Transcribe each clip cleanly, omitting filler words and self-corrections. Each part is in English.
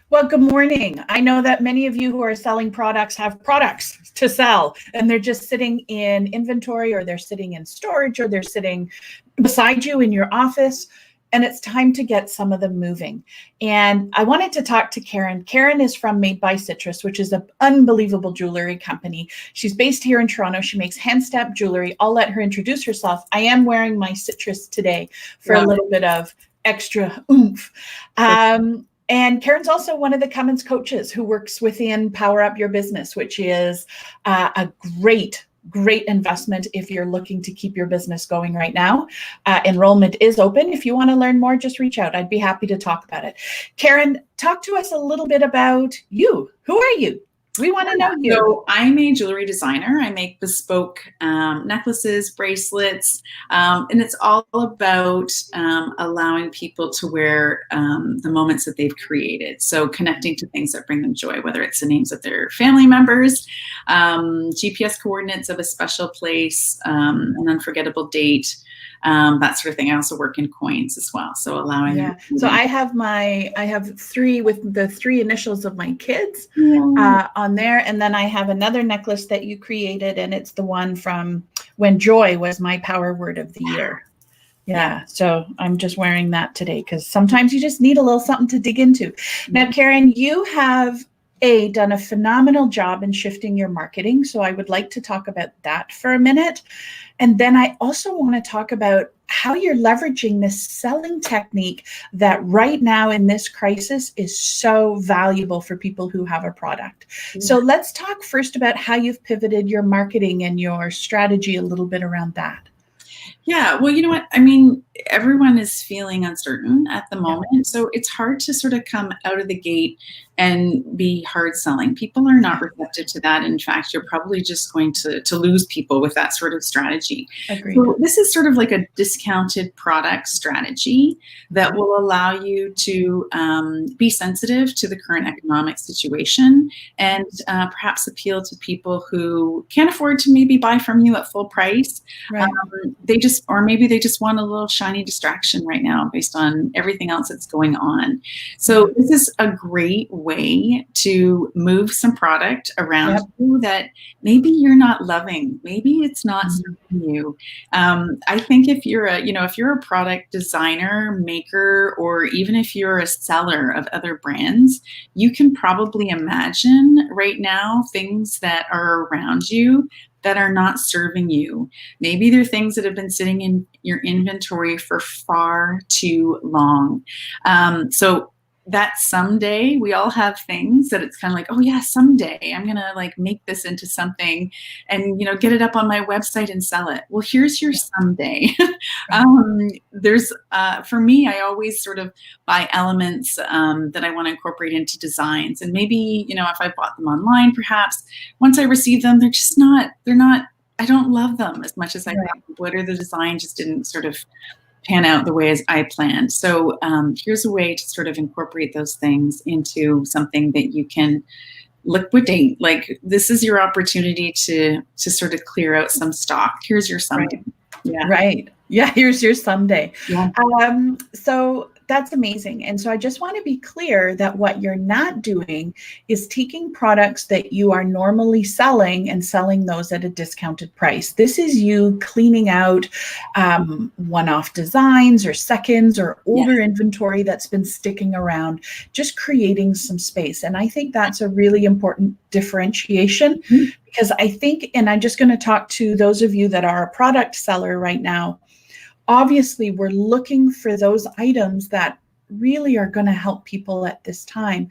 Well, good morning. I know that many of you who are selling products have products to sell, and they're just sitting in inventory, or they're sitting in storage, or they're sitting beside you in your office. And it's time to get some of them moving. And I wanted to talk to Karen. Karen is from Made by Citrus, which is an unbelievable jewelry company. She's based here in Toronto. She makes hand-stamped jewelry. I'll let her introduce herself. I am wearing my citrus today for a little bit of extra oomph. And Karen's also one of the Cummins coaches who works within Power Up Your Business, which is a great investment if you're looking to keep your business going right now. Enrollment is open. If you want to learn more, just reach out. I'd be happy to talk about it. Karen, talk to us a little bit about you. Who are you? We want to know you. So I'm a jewelry designer. I make bespoke necklaces, bracelets, and it's all about allowing people to wear the moments that they've created. So connecting to things that bring them joy, whether it's the names of their family members, GPS coordinates of a special place, an unforgettable date, that sort of thing. I also work in coins as well. So allowing. Yeah. So I have three with the three initials of my kids on there. And then I have another necklace that you created, and it's the one from when joy was my power word of the year. Yeah. So I'm just wearing that today because sometimes you just need a little something to dig into. Now, Karen, you have done a phenomenal job in shifting your marketing. So I would like to talk about that for a minute. And then I also want to talk about how you're leveraging this selling technique that right now in this crisis is so valuable for people who have a product. So let's talk first about how you've pivoted your marketing and your strategy a little bit around that. Yeah, well, you know what? I mean, everyone is feeling uncertain at the moment. So it's hard to sort of come out of the gate and be hard selling. People are not receptive to that. In fact, you're probably just going to lose people with that sort of strategy. Agreed. So this is sort of like a discounted product strategy that will allow you to be sensitive to the current economic situation and perhaps appeal to people who can't afford to maybe buy from you at full price. Right. Maybe they just want a little shiny distraction right now based on everything else that's going on. So this is a great way to move some product around you that maybe you're not loving. Maybe it's not serving you. I think if you're a product designer, maker, or even if you're a seller of other brands, you can probably imagine right now things that are around you that are not serving you. Maybe they're things that have been sitting in your inventory for far too long. So that someday, we all have things that it's kind of like, oh yeah, someday I'm gonna like make this into something and get it up on my website and sell it. Well, here's your someday. For me, I always sort of buy elements that I want to incorporate into designs. And maybe, if I bought them online, perhaps once I receive them, I don't love them as much as I thought they would, or the design just didn't sort of pan out the way as I planned. So here's a way to sort of incorporate those things into something that you can liquidate. Like, this is your opportunity to sort of clear out some stock. Here's your someday. Yeah. Right. Yeah. Here's your someday. Yeah. So that's amazing. And so I just want to be clear that what you're not doing is taking products that you are normally selling and selling those at a discounted price. This is you cleaning out one-off designs or seconds or older inventory that's been sticking around, just creating some space. And I think that's a really important differentiation because I think, and I'm just going to talk to those of you that are a product seller right now. Obviously, we're looking for those items that really are going to help people at this time.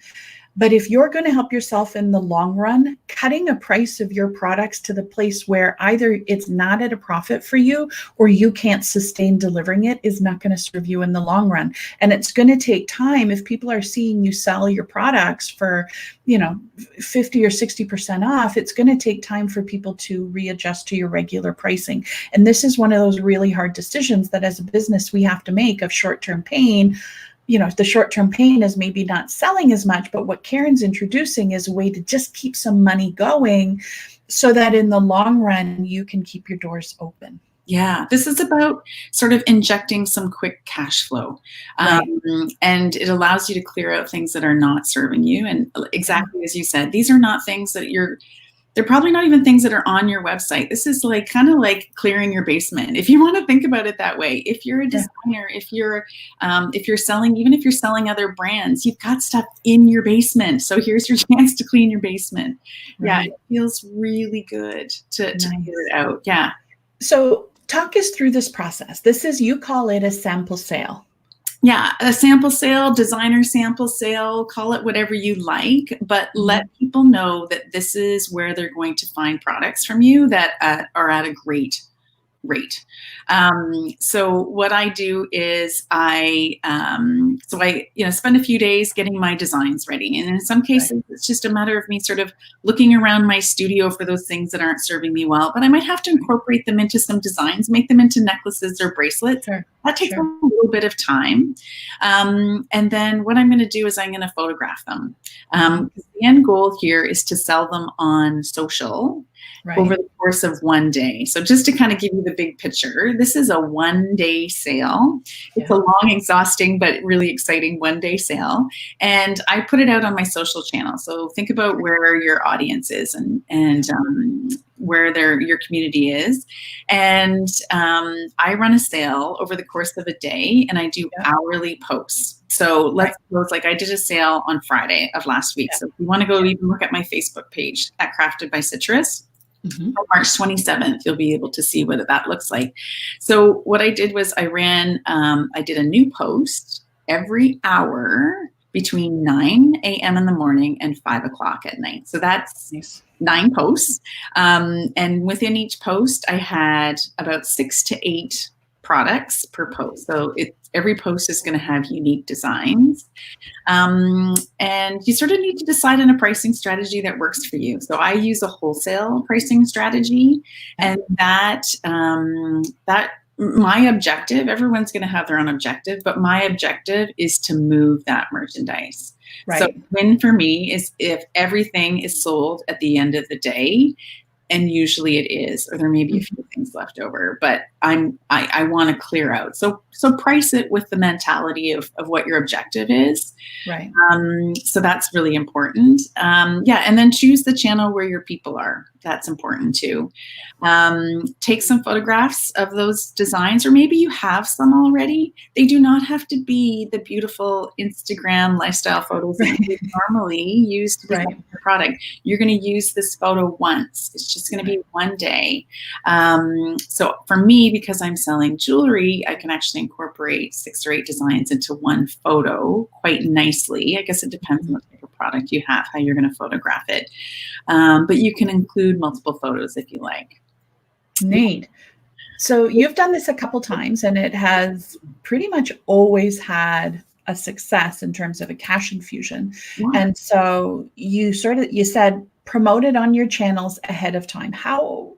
But if you're going to help yourself in the long run, cutting a price of your products to the place where either it's not at a profit for you or you can't sustain delivering it is not going to serve you in the long run. And it's going to take time. If people are seeing you sell your products for, 50 or 60% off, it's going to take time for people to readjust to your regular pricing. And this is one of those really hard decisions that as a business we have to make of short-term pain. The short-term pain is maybe not selling as much, but what Karen's introducing is a way to just keep some money going so that in the long run, you can keep your doors open. Yeah, this is about sort of injecting some quick cash flow. Right. And it allows you to clear out things that are not serving you. And exactly as you said, these are not things that they're probably not even things that are on your website. This is like kind of like clearing your basement, if you want to think about it that way. If you're a designer, if you're selling, even if you're selling other brands, you've got stuff in your basement. So here's your chance to clean your basement. Yeah, it feels really good to clear it out. Yeah. So talk us through this process. You call it a sample sale. Yeah, a sample sale, designer sample sale, call it whatever you like, but let people know that this is where they're going to find products from you that are at a great rate. So what I do is I spend a few days getting my designs ready. And in some cases, it's just a matter of me sort of looking around my studio for those things that aren't serving me well, but I might have to incorporate them into some designs, make them into necklaces or bracelets. That takes a little bit of time. And then what I'm going to do is I'm going to photograph them. The end goal here is to sell them on social over the course of one day. So just to kind of give you the big picture, this is a 1-day sale. It's a long, exhausting, but really exciting 1-day sale. And I put it out on my social channel. So think about where your audience is and where your community is. And I run a sale over the course of a day, and I do hourly posts. So let's suppose like I did a sale on Friday of last week. So if you want to go even look at my Facebook page at Crafted by Citrus, on March 27th, you'll be able to see what that looks like. So what I did was I did a new post every hour between 9 a.m. in the morning and 5 o'clock at night. So that's 9 posts. And within each post, I had about 6 to 8 products per post. So every post is going to have unique designs. And you sort of need to decide on a pricing strategy that works for you. So I use a wholesale pricing strategy, and that my objective, everyone's going to have their own objective, but my objective is to move that merchandise. So win for me is if everything is sold at the end of the day. And usually it is, or there may be a few things left over, but I want to clear out. So price it with the mentality of what your objective is. Right. So that's really important. And then choose the channel where your people are. That's important too. Take some photographs of those designs, or maybe you have some already. They do not have to be the beautiful Instagram lifestyle photos that you normally use to design your product. You're going to use this photo once. It's just going to be one day. So for me, because I'm selling jewelry, I can actually incorporate 6 or 8 designs into one photo quite nicely. I guess it depends on the type of product you have, how you're going to photograph it. But you can include multiple photos if you like. Neat. So you've done this a couple times, and it has pretty much always had a success in terms of a cash infusion. And so you said promote it on your channels ahead of time. How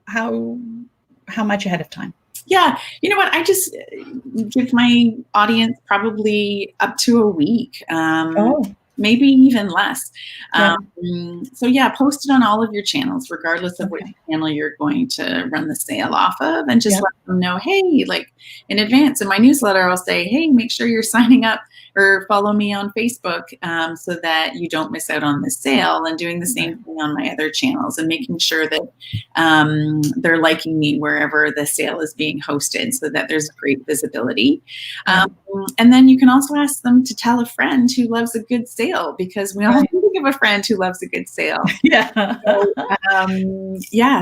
much ahead of time? Yeah, you know what? I just give my audience probably up to a week. Maybe even less. So post it on all of your channels, regardless of which channel you're going to run the sale off of, and just let them know, hey, like in advance. In my newsletter, I'll say, hey, make sure you're signing up or follow me on Facebook so that you don't miss out on the sale, and doing the same thing on my other channels, and making sure that they're liking me wherever the sale is being hosted, so that there's great visibility. And then you can also ask them to tell a friend who loves a good sale, because we all think of a friend who loves a good sale.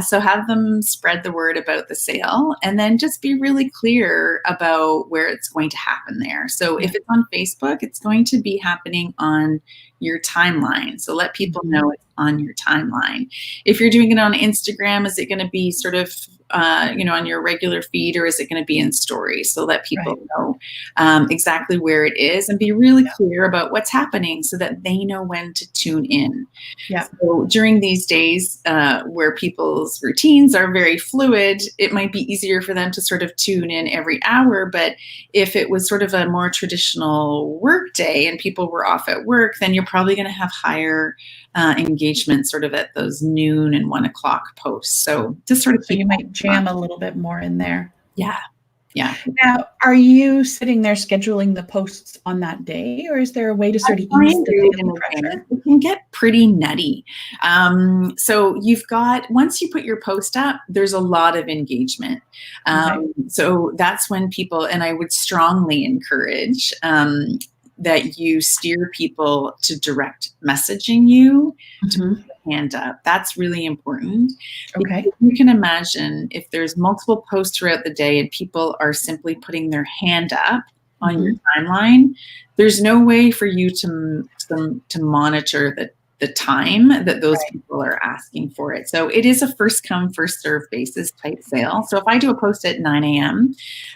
So have them spread the word about the sale, and then just be really clear about where it's going to happen there. So if it's on Facebook, it's going to be happening on your timeline. So let people know it's on your timeline. If you're doing it on Instagram, is it going to be sort of on your regular feed, or is it going to be in stories? So let people know exactly where it is, and be really clear about what's happening so that they know when to tune in. So during these days where people's routines are very fluid, it might be easier for them to sort of tune in every hour. But if it was sort of a more traditional work day and people were off at work, then you're probably going to have higher engagement sort of at those noon and 1 o'clock posts. So just sort of you might jam a little bit more in there. Yeah. Yeah. Now, are you sitting there scheduling the posts on that day, or is there a way to sort of ease the daily pressure? It can get pretty nutty. So once you put your post up, there's a lot of engagement. So that's when people, and I would strongly encourage that you steer people to direct messaging you, to put your hand up. That's really important. Okay. Because you can imagine if there's multiple posts throughout the day and people are simply putting their hand up on your timeline, there's no way for you to monitor the time that those people are asking for it. So it is a first come, first serve basis type sale. So if I do a post at 9 a.m.,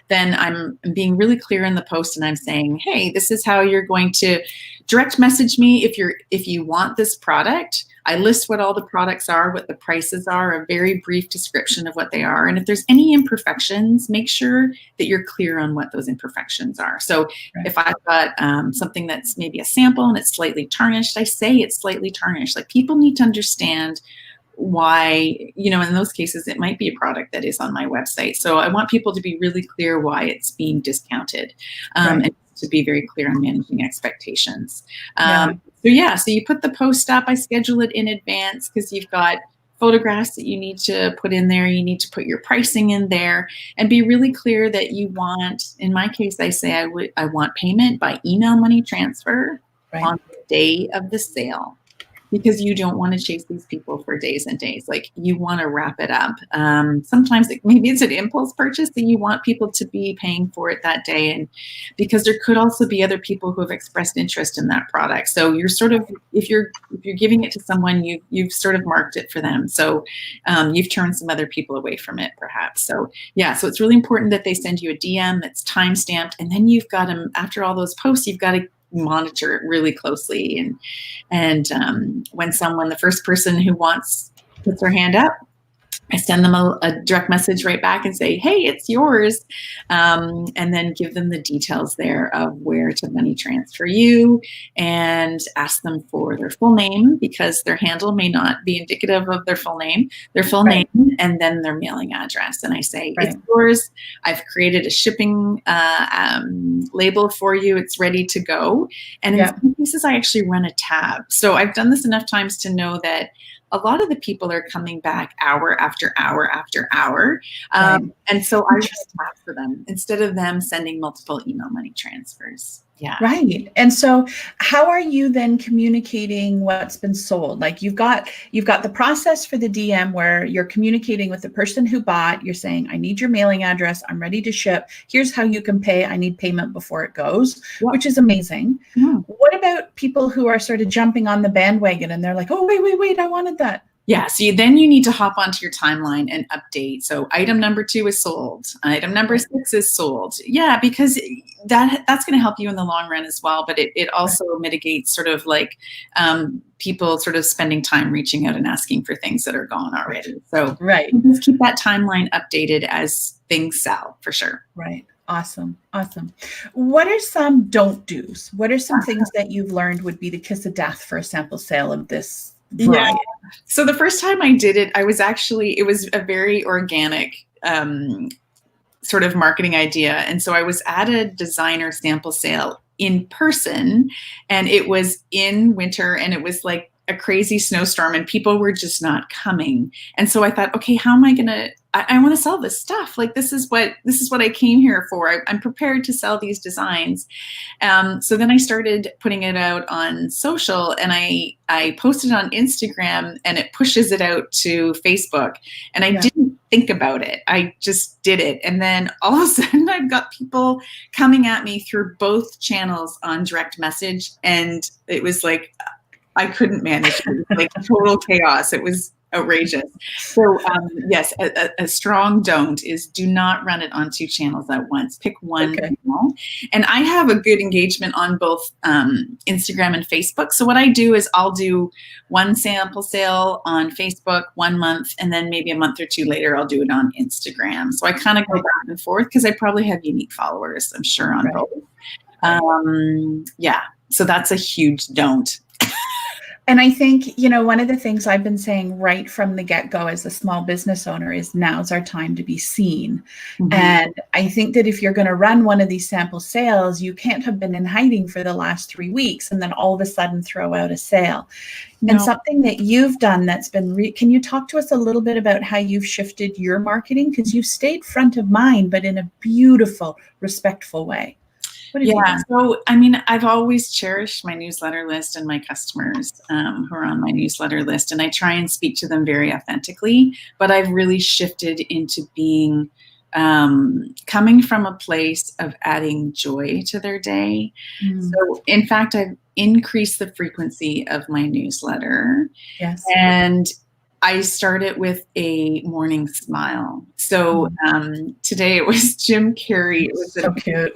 then I'm being really clear in the post and I'm saying, hey, this is how you're going to direct message me if you want this product. I list what all the products are, what the prices are, a very brief description of what they are. And if there's any imperfections, make sure that you're clear on what those imperfections are. So if I've got something that's maybe a sample and it's slightly tarnished, I say it's slightly tarnished. Like, people need to understand why, in those cases, it might be a product that is on my website. So I want people to be really clear why it's being discounted, and to be very clear on managing expectations. So you put the post up. I schedule it in advance because you've got photographs that you need to put in there. You need to put your pricing in there and be really clear that you want, in my case, I say I want payment by email money transfer on the day of the sale, because you don't want to chase these people for days and days. Like, you want to wrap it up. Sometimes maybe it's an impulse purchase that you want people to be paying for it that day. And because there could also be other people who have expressed interest in that product. So you're sort of, if you're giving it to someone, you've sort of marked it for them. So you've turned some other people away from it perhaps. So so it's really important that they send you a DM that's time stamped. And then you've got to, after all those posts, you've got to monitor it really closely. And when the first person who puts their hand up, I send them a direct message right back and say, hey, it's yours. And then give them the details there of where to money transfer you, and ask them for their full name, because their handle may not be indicative of their full name, and then their mailing address. And I say, it's yours. I've created a shipping label for you. It's ready to go. And in some cases, I actually run a tab. So I've done this enough times to know that a lot of the people are coming back hour after hour after hour. And so I just tap for them instead of them sending multiple email money transfers. Yeah. Right. And so how are you then communicating what's been sold? Like, you've got the process for the DM where you're communicating with the person who bought. You're saying, I need your mailing address. I'm ready to ship. Here's how you can pay. I need payment before it goes, which is amazing. What about people who are sort of jumping on the bandwagon and they're like, oh, wait, I wanted that. Yeah, so then you need to hop onto your timeline and update. So item number 2 is sold. Item number 6 is sold. Yeah, because that's going to help you in the long run as well. But it also mitigates sort of like people sort of spending time reaching out and asking for things that are gone already. So just keep that timeline updated as things sell, for sure. Right. Awesome. What are some don't do's? What are some things that you've learned would be the kiss of death for a sample sale of this? Yeah. So the first time I did it, it was a very organic sort of marketing idea. And so I was at a designer sample sale in person, and it was in winter, and it was like a crazy snowstorm, and people were just not coming. And so I thought, okay, how am I going to, I want to sell this stuff. Like, this is what I came here for. I'm prepared to sell these designs. So then I started putting it out on social, and I posted on Instagram, and it pushes it out to Facebook. And I didn't think about it. I just did it. And then all of a sudden I've got people coming at me through both channels on direct message. And it was like, I couldn't manage it. It was like total chaos. It was outrageous. So yes, a strong don't is do not run it on 2 channels at once. Pick one channel. And I have a good engagement on both Instagram and Facebook. So what I do is I'll do one sample sale on Facebook 1 month, and then maybe a month or 2 later, I'll do it on Instagram. So I kind of go back and forth because I probably have unique followers, I'm sure, on both. So that's a huge don't. And I think, one of the things I've been saying right from the get-go as a small business owner is now's our time to be seen. Mm-hmm. And I think that if you're going to run one of these sample sales, you can't have been in hiding for the last 3 weeks and then all of a sudden throw out a sale. No. And something that you've done that's been, can you talk to us a little bit about how you've shifted your marketing? Because you've stayed front of mind, but in a beautiful, respectful way. Yeah. So, I mean, I've always cherished my newsletter list and my customers who are on my newsletter list, and I try and speak to them very authentically, but I've really shifted into being, coming from a place of adding joy to their day. So in fact, I've increased the frequency of my newsletter. Yes. And I started with a morning smile. So today it was Jim Carrey. It was so cute.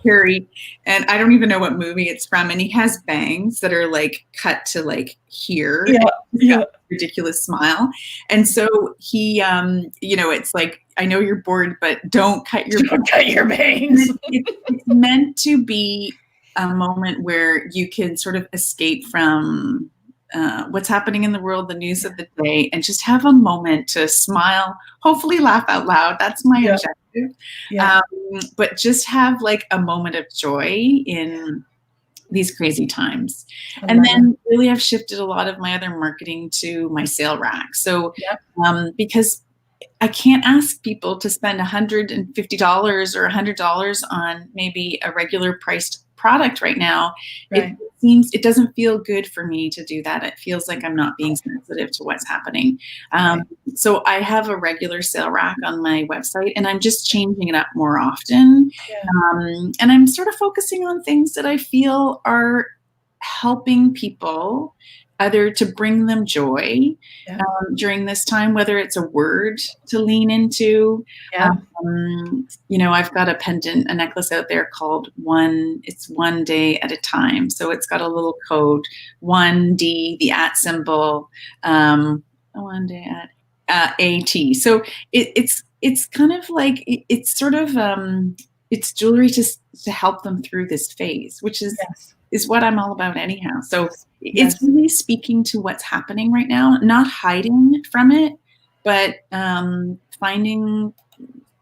Carrey, and I don't even know what movie it's from. And he has bangs that are like cut to like here. Yeah. Ridiculous smile. And so he, it's like, I know you're bored, but don't cut your bangs. It's meant to be a moment where you can sort of escape from what's happening in the world, the news of the day, and just have a moment to smile, hopefully laugh out loud. That's my objective. Yeah. But just have like a moment of joy in these crazy times. And then really I've shifted a lot of my other marketing to my sale rack. So because I can't ask people to spend $150 or $100 on maybe a regular priced product right now. Right. It doesn't feel good for me to do that. It feels like I'm not being sensitive to what's happening. So I have a regular sale rack on my website, and I'm just changing it up more often. Yeah. And I'm sort of focusing on things that I feel are helping people, either to bring them joy during this time, whether it's a word to lean into. Yeah. I've got a pendant, a necklace out there called it's 1 day at a time. So it's got a little code, 1D, the @ symbol, 1 day at AT. So it's kind of like, it's sort of, it's jewelry to help them through this phase, which is what I'm all about anyhow. So it's really speaking to what's happening right now, not hiding from it, but finding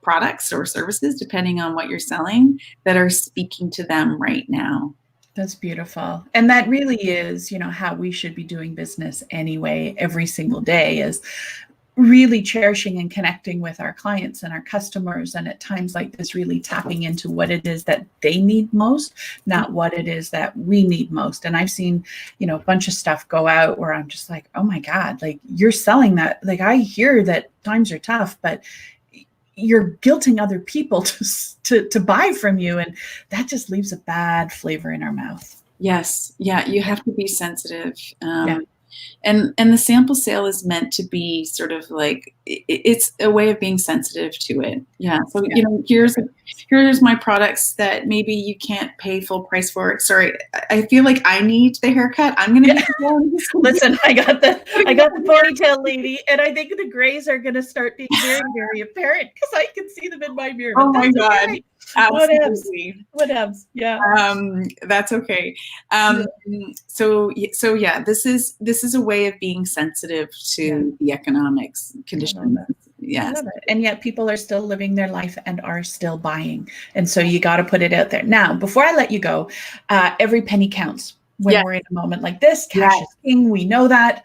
products or services, depending on what you're selling, that are speaking to them right now. That's beautiful. And that really is, how we should be doing business anyway, every single day, is really cherishing and connecting with our clients and our customers. And at times like this, really tapping into what it is that they need most, not what it is that we need most. And I've seen, a bunch of stuff go out where I'm just like, oh my God, like you're selling that. Like I hear that times are tough, but you're guilting other people to buy from you. And that just leaves a bad flavor in our mouth. Yes. Yeah. You have to be sensitive. And the sample sale is meant to be sort of like, it's a way of being sensitive to it. Yeah. So, here's my products that maybe you can't pay full price for. Sorry, I feel like I need the haircut. I'm going to listen, I got the ponytail lady, and I think the grays are going to start being very, very apparent because I can see them in my mirror. Oh my God. Okay. Absolutely. Whatevs. Yeah. That's okay. So yeah, this is a way of being sensitive to the economics conditions. Yes. And yet people are still living their life and are still buying. And so you got to put it out there. Now, before I let you go, every penny counts when we're in a moment like this. Cash is king. We know that.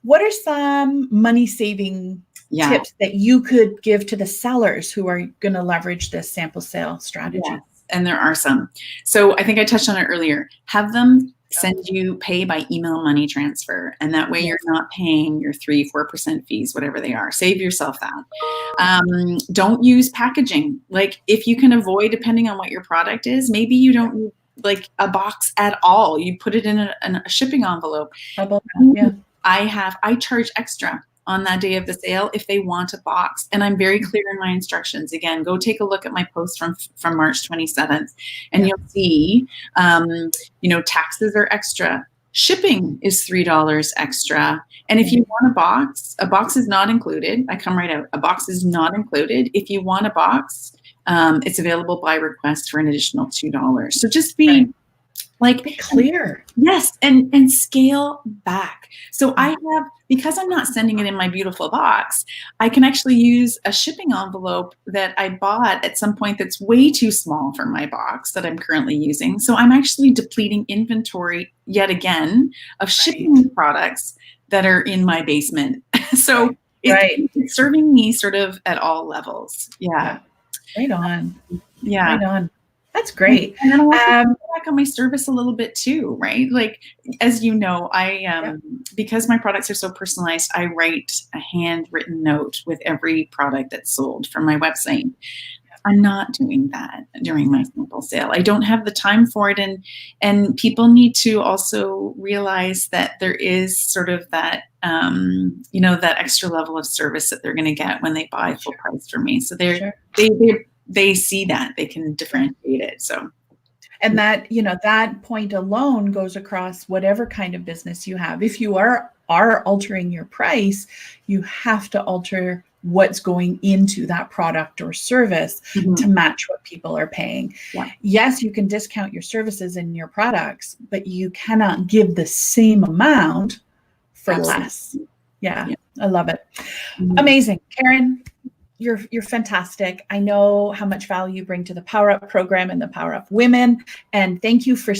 What are some money saving tips that you could give to the sellers who are going to leverage this sample sale strategy? Yes, and there are some. So I think I touched on it earlier. Have them send you pay by email money transfer. And that way you're not paying your 3-4% fees, whatever they are. Save yourself that. Don't use packaging. Like if you can avoid, depending on what your product is, maybe you don't need like a box at all. You put it in a shipping envelope. I charge extra on that day of the sale if they want a box. And I'm very clear in my instructions. Again, go take a look at my post from March 27th and you'll see, taxes are extra. Shipping is $3 extra. And if you want a box is not included. I come right out. A box is not included. If you want a box, it's available by request for an additional $2. So just be Like, be clear. Yes, and scale back. So I have, because I'm not sending it in my beautiful box, I can actually use a shipping envelope that I bought at some point that's way too small for my box that I'm currently using. So I'm actually depleting inventory yet again of shipping products that are in my basement. So it's serving me sort of at all levels. Yeah. Right on. Yeah. Right on. That's great. And then I'll also back on my service a little bit too, right? Like, as you know, because my products are so personalized, I write a handwritten note with every product that's sold from my website. I'm not doing that during my sample sale. I don't have the time for it. And people need to also realize that there is sort of that, that extra level of service that they're going to get when they buy full price from me. So they see that they can differentiate it. So, and that, that point alone goes across whatever kind of business you have. If you are altering your price, you have to alter what's going into that product or service to match what people are paying. Yeah. Yes, you can discount your services and your products, but you cannot give the same amount for less. Yeah, I love it. Amazing. Karen, you're fantastic. I know how much value you bring to the Power Up program and the Power Up Women. And thank you for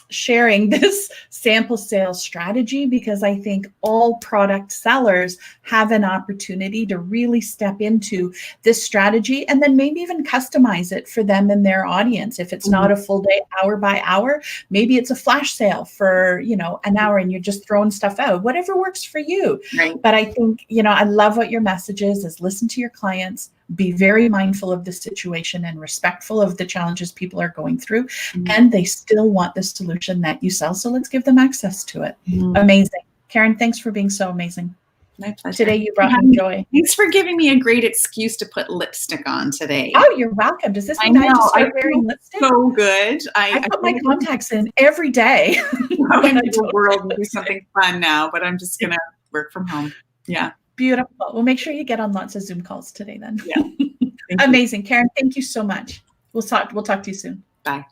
sharing this sample sales strategy, because I think all product sellers have an opportunity to really step into this strategy and then maybe even customize it for them and their audience. If it's not a full day, hour by hour, maybe it's a flash sale for, an hour and you're just throwing stuff out, whatever works for you. Right. But I think, I love what your message is listen to your clients, be very mindful of the situation and respectful of the challenges people are going through. And they still want the solution that you sell. So let's give them access to it. Amazing. Karen, thanks for being so amazing. My pleasure. Today you brought me joy. Thanks for giving me a great excuse to put lipstick on today. Oh, you're welcome. Does this mean I have to start wearing lipstick? So good. I put my contacts in every day. I'm in the world and do something fun now, but I'm just going to work from home. Yeah. Beautiful. Well, make sure you get on lots of Zoom calls today then. Yeah. Amazing. Karen, thank you so much. We'll talk to you soon. Bye.